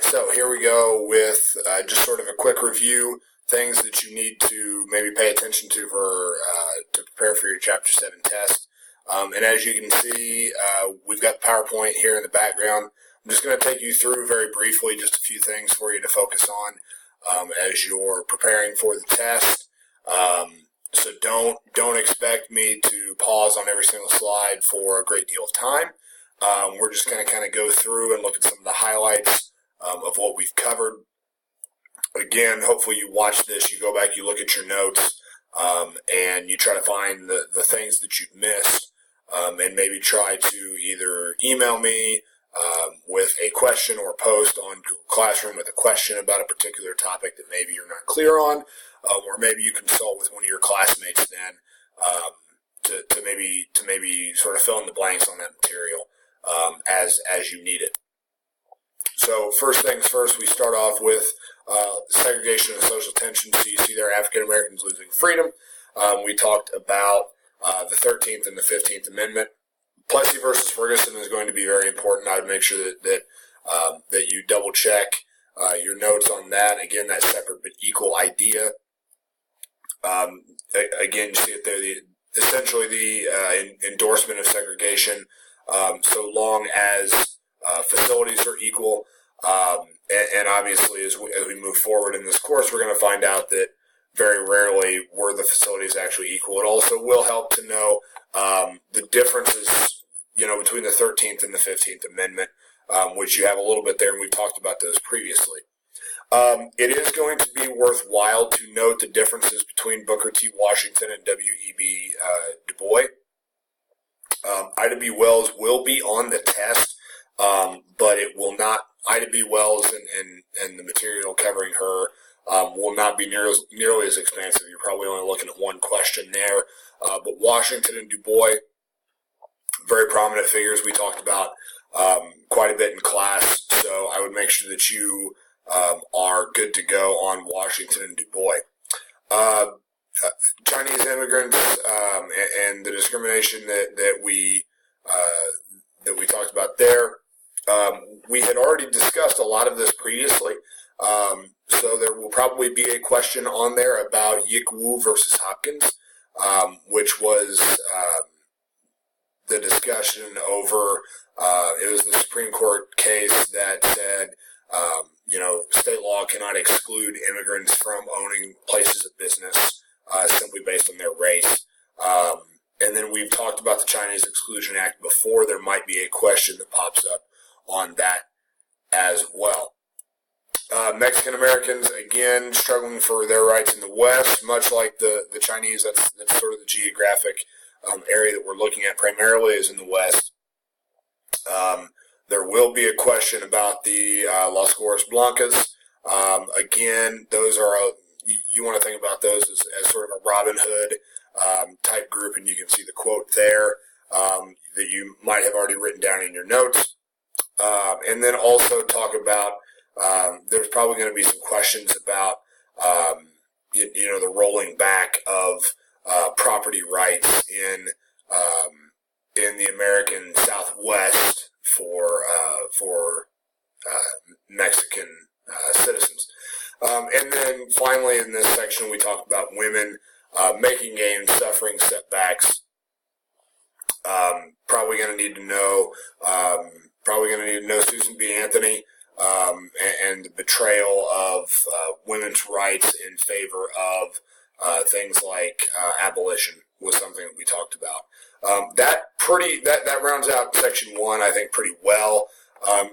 So here we go with just sort of a quick review, things that you need to maybe pay attention to for to prepare for your Chapter 7 test. And as you can see, we've got the PowerPoint here in the background. I'm just going to take you through very briefly just a few things for you to focus on as you're preparing for the test. So don't expect me to pause on every single slide for a great deal of time. We're just going to kind of go through and look at some of the highlights of what we've covered. Again, hopefully you watch this, you go back, you look at your notes, and you try to find the things that you've missed, and maybe try to either email me with a question or post on Google Classroom with a question about a particular topic that maybe you're not clear on, or maybe you consult with one of your classmates then to maybe sort of fill in the blanks on that material as you need it. So first things first, we start off with segregation and social tension. So you see there, African Americans losing freedom. We talked about the 13th and the 15th Amendment. Plessy versus Ferguson is going to be very important. I would make sure that you double check your notes on that. Again, that separate but equal idea. Again, you see it there. Essentially, the endorsement of segregation, so long as facilities are equal. And obviously, as we move forward in this course, we're going to find out that very rarely were the facilities actually equal. It also will help to know the differences, between the 13th and the 15th Amendment, which you have a little bit there, and we've talked about those previously. It is going to be worthwhile to note the differences between Booker T. Washington and W.E.B. Du Bois. Ida B. Wells will be on the test, but it will not. Ida B. Wells and the material covering her will not be nearly as expansive. You're probably only looking at one question there. But Washington and Du Bois, very prominent figures we talked about quite a bit in class. So I would make sure that you are good to go on Washington and Du Bois. Chinese immigrants and the discrimination that we talked about there. We had already discussed a lot of this previously, so there will probably be a question on there about Yik Wu versus Hopkins, which was the discussion over, it was the Supreme Court case that said, state law cannot exclude immigrants from owning places of business simply based on their race. And then we've talked about the Chinese Exclusion Act before. There might be a question that pops up on that as well. Mexican Americans, again, struggling for their rights in the West, much like the Chinese. That's sort of the geographic area that we're looking at primarily is in the West. There will be a question about the Las Flores Blancas. Again, those are, you want to think about those as sort of a Robin Hood type group, and you can see the quote there that you might have already written down in your notes. And then also talk about, there's probably going to be some questions about, the rolling back of property rights in the American Southwest for Mexican citizens. And then finally in this section we talk about women making gains, suffering setbacks. Probably going to need to know Susan B. Anthony and the betrayal of women's rights in favor of things like abolition was something that we talked about. That rounds out section 1, I think, pretty well.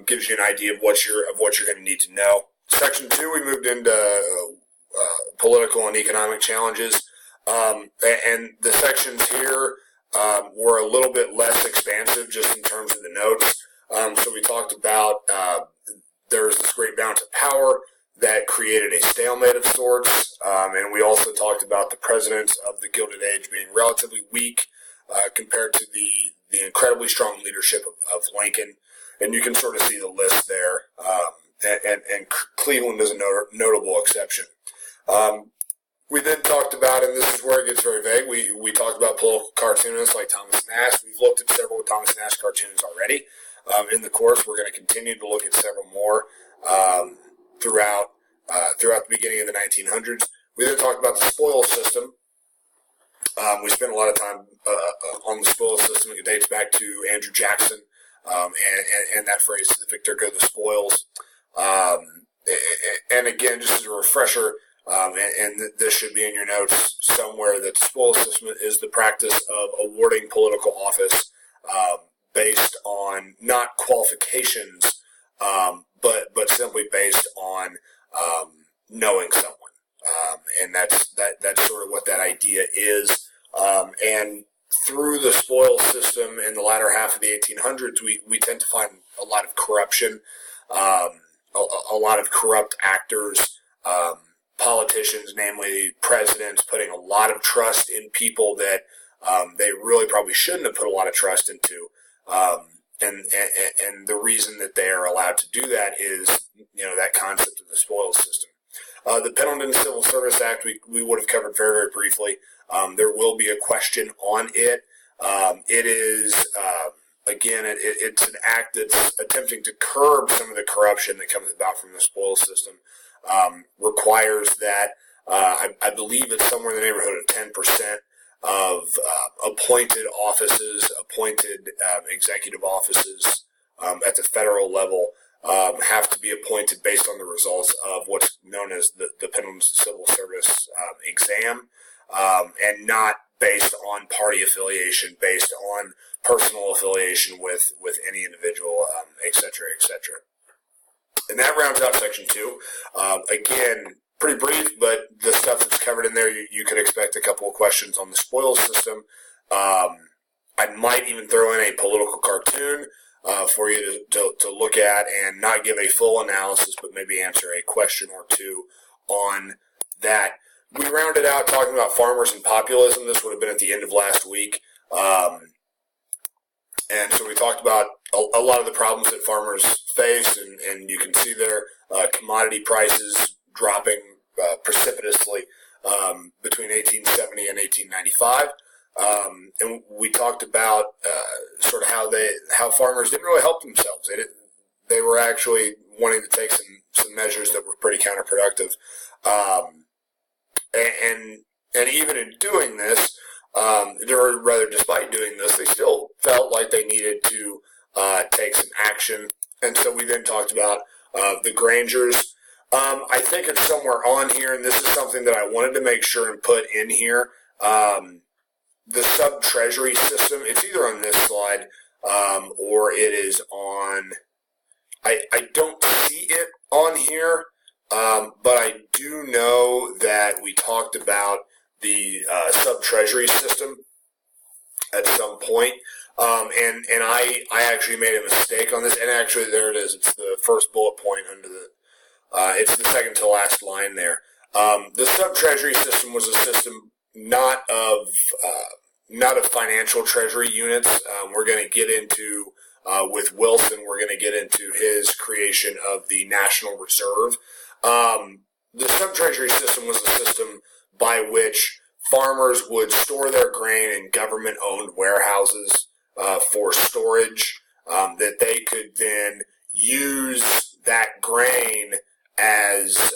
Gives you an idea of what you're going to need to know. Section 2, we moved into political and economic challenges, and the sections here were a little bit less expansive just in terms of the notes. So we talked about there's this great balance of power that created a stalemate of sorts, and we also talked about the presidents of the Gilded Age being relatively weak compared to the incredibly strong leadership of Lincoln, and you can sort of see the list there, and Cleveland is a notable exception. We then talked about, and this is where it gets very vague, we talked about political cartoonists like Thomas Nash. We've looked at several Thomas Nash cartoons already in the course. We're going to continue to look at several more. throughout the beginning of the 1900s. We then talked about the spoil system. We spent a lot of time on the spoil system. It dates back to Andrew Jackson and that phrase, "To the victor go the spoils." And again, just as a refresher, and this should be in your notes somewhere, that the spoil system is the practice of awarding political office based on not qualifications, but simply based on knowing someone. And that's sort of what that idea is. And through the spoil system in the latter half of the 1800s, we tend to find a lot of corruption, a lot of corrupt actors, politicians, namely presidents, putting a lot of trust in people that they really probably shouldn't have put a lot of trust into. And the reason that they are allowed to do that is, that concept of the spoils system. The Pendleton Civil Service Act we would have covered very, very briefly. There will be a question on it. It is, again, it's an act that's attempting to curb some of the corruption that comes about from the spoils system. Requires that, I believe it's somewhere in the neighborhood of 10% of appointed offices, appointed executive offices at the federal level have to be appointed based on the results of what's known as the Pendleton Civil Service exam, and not based on party affiliation, based on personal affiliation with any individual, et cetera, et cetera. And that rounds out Section 2. Again, pretty brief, but the stuff that's covered in there, you could expect a couple of questions on the spoils system. I might even throw in a political cartoon for you to look at and not give a full analysis, but maybe answer a question or two on that. We rounded out talking about farmers and populism. This would have been at the end of last week. And so we talked about a lot of the problems that farmers face, and you can see there commodity prices dropping precipitously between 1870 and 1895. And we talked about sort of how farmers didn't really help themselves. They were actually wanting to take some measures that were pretty counterproductive. And even in doing this, or rather despite doing this, they still felt like they needed to take some action. And so we then talked about the Grangers. I think it's somewhere on here, and this is something that I wanted to make sure and put in here. The sub-treasury system, it's either on this slide or it is on, I don't see it on here, but I do know that we talked about the sub-treasury system at some point. And I actually made a mistake on this, and actually there it is. It's the first bullet point under it's the second to last line there. The sub-treasury system was a system not of financial treasury units. We're going to get into, with Wilson, we're going to get into his creation of the National Reserve. The sub-treasury system was a system by which farmers would store their grain in government-owned warehouses for storage, that they could then use that grain as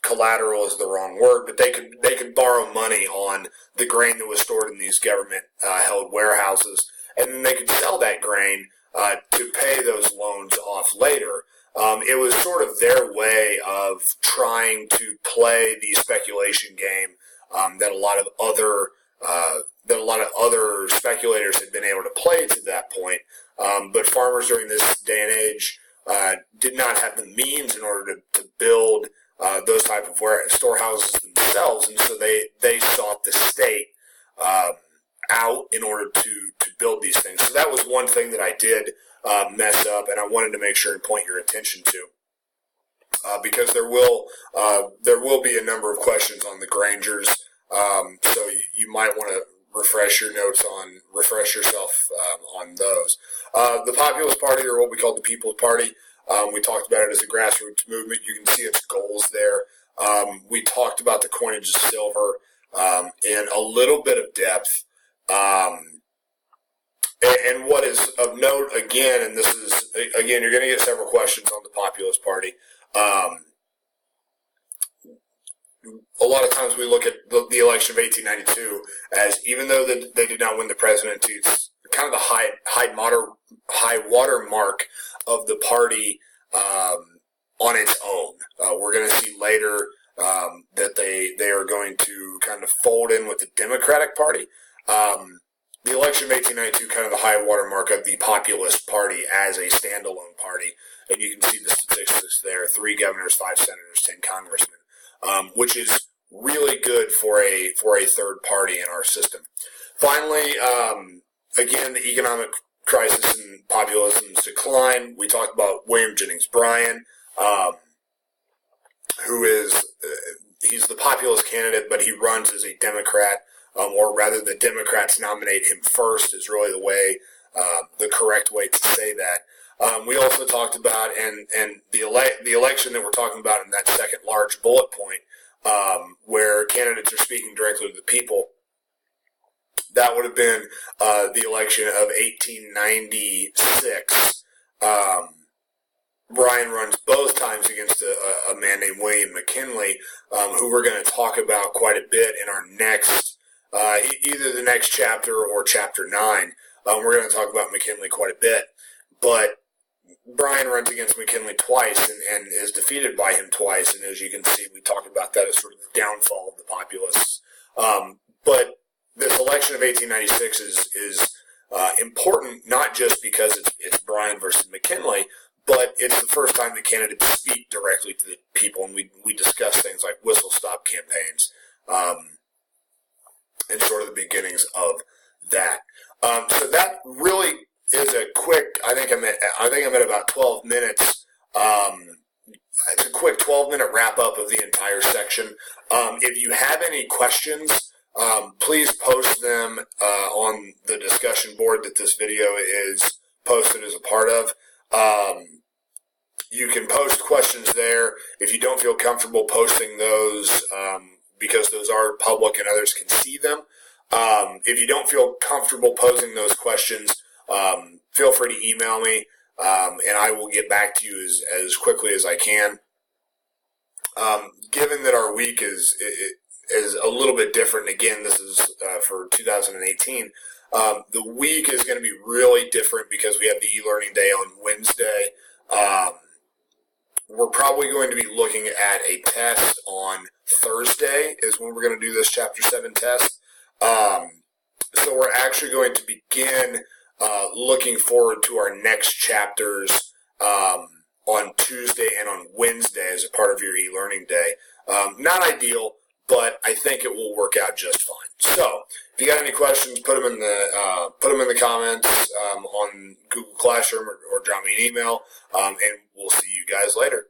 collateral is the wrong word, but they could borrow money on the grain that was stored in these government held warehouses, and then they could sell that grain to pay those loans off later. It was sort of their way of trying to play the speculation game that a lot of other speculators had been able to play to that point. But farmers during this day and age did not have the means in order to build those type of storehouses themselves, and so they sought the state out in order to build these things. So that was one thing that I did mess up, and I wanted to make sure and point your attention to, because there will be a number of questions on the Grangers, so you might want to refresh yourself on those. The Populist Party, or what we call the People's Party, we talked about it as a grassroots movement. You can see its goals there. We talked about the coinage of silver in a little bit of depth. And what is of note, again, and this is again, you're going to get several questions on the Populist Party. A lot of times we look at the election of 1892 as, even though they did not win the presidency, it's kind of the high water mark of the party on its own. We're going to see later that they are going to kind of fold in with the Democratic Party. The election of 1892, kind of the high water mark of the Populist Party as a standalone party. And you can see the statistics there: 3 governors, 5 senators, 10 congressmen, which is really good for a third party in our system. Finally, again, the economic crisis and populism's decline. We talked about William Jennings Bryan, who is he's the populist candidate, but he runs as a Democrat, or rather the Democrats nominate him first is really the correct way to say that. We also talked about, and the election that we're talking about in that second large bullet point, where candidates are speaking directly to the people. That would have been the election of 1896. Bryan runs both times against a man named William McKinley, who we're going to talk about quite a bit in our next, either the next chapter or chapter 9. We're going to talk about McKinley quite a bit. But Bryan runs against McKinley twice and is defeated by him twice. And as you can see, we talk about that as sort of the downfall of the populists. But this election of 1896 is important, not just because it's Bryan versus McKinley, but it's the first time the candidates speak directly to the people, and we discuss things like whistle-stop campaigns, and sort of the beginnings of that. So that really is a quick. I think I'm at about 12 minutes. It's a quick 12-minute wrap-up of the entire section. If you have any questions, please post them on the discussion board that this video is posted as a part of. You can post questions there. If you don't feel comfortable posting those, because those are public and others can see them. If you don't feel comfortable posing those questions, feel free to email me, and I will get back to you as quickly as I can. Given that our week is a little bit different, and again, this is for 2018, the week is going to be really different because we have the e-learning day on Wednesday. We're probably going to be looking at a test on Thursday is when we're going to do this Chapter 7 test. So we're actually going to begin looking forward to our next chapters on Tuesday and on Wednesday as a part of your e-learning day. Not ideal, but I think it will work out just fine. So, if you got any questions, put them in the comments on Google Classroom or drop me an email, and we'll see you guys later.